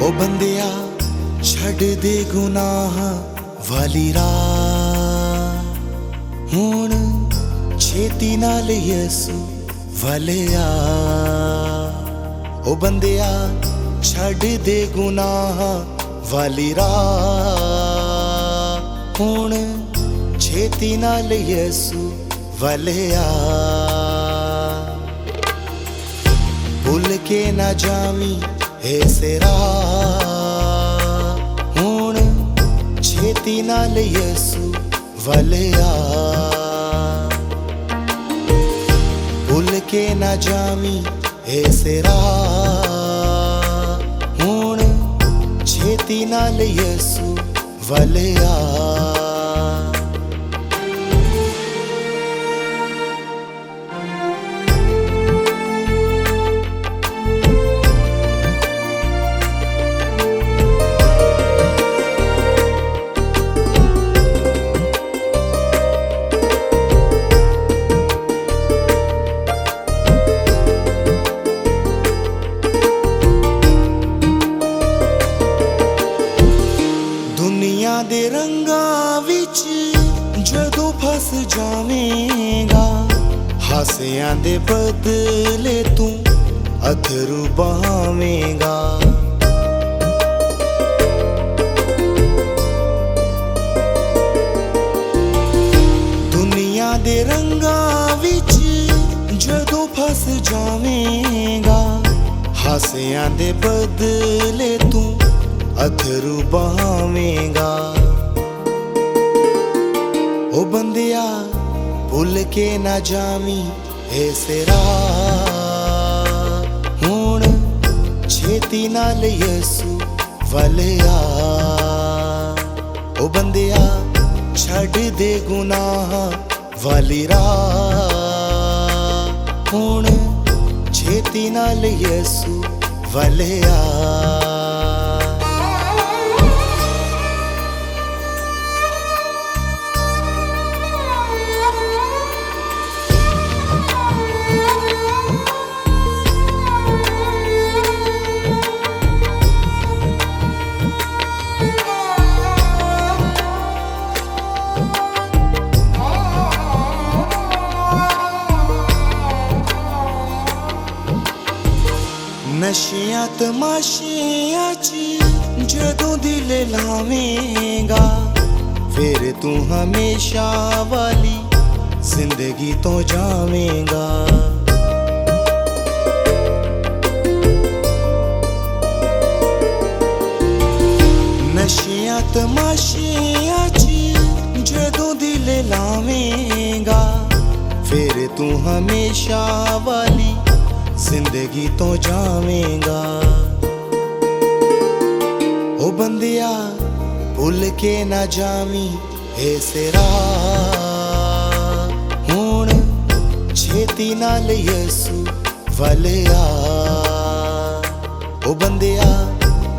ओ बंदिया छड़ दे गुनाह वाली राह, हुण छेती नाल यसू वाले आ। ओ बंदिया छड़ दे गुनाह वाली राह, हुण छेती नाल यसू वाले आ। भुल के ना जामी ऐसे राह, हुण छेती नाल यसू वाले आ। भुल के ना जामी ऐसे राह, हुण छेती नाल यसू वाले आ। दुनिया दे रंगां विच जदों फस जावेंगा, हासियां दे बदले तू अथरू बहावेंगा। दुनिया दे रंगां विच जदों फस जावेंगा, हासियां दे बदले तू अथरू बहावेंगा। ओ बंदिया भुल के ना जामी ऐसे राह, हुण छेती नाल यसू वाले आ। ओ बंदिया छड़ दे गुनाह वाली राह, हुण छेती नाल यसू वाले आ। नशियां तमाशियां च जदों दिल लावेंगा, फिर तू हमेशा वाली जिंदगी तो जावेंगा। नशियां तमाशियां च जदों दिल लावेंगा, फिर तू हमेशा वाली जिंदगी तो जावेंगा। ओ बंदिया भुल के ना जामी ऐसे राह, हुण छेती नाल यसू वाले आ। ओ बंदिया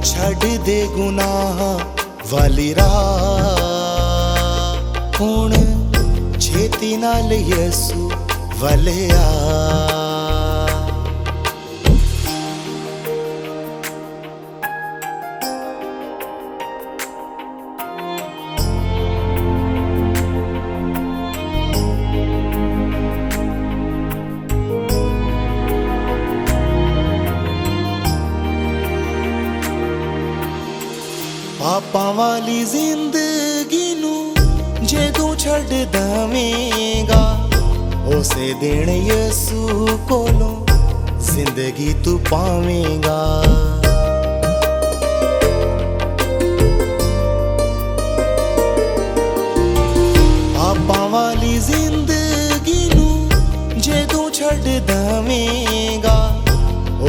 छड़ दे गुनाह वाली राह, हुण छेती नाल यसू वाले आ। पापां वाली जिंदगी नू जे तू छड़ दवेंगा, उसे दिन यसू कोलों जिंदगी तू पावेंगा। पापां वाली जिंदगी नू जे तू छड़ दवेंगा,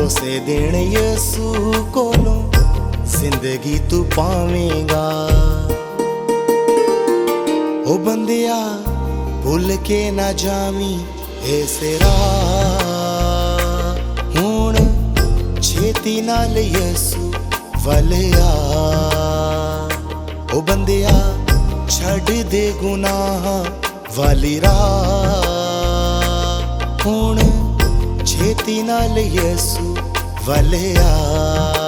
उसे दिन यसू कोलों जिंदगी तू पावेंगा। ओ बंदिया भुल के ना जामी ऐसे राह, हुण छेती नाल यसू वाले आ। ओ बंदिया छड़ दे गुनाह वाली राह, हुण छेती नाल यसू वाले आ।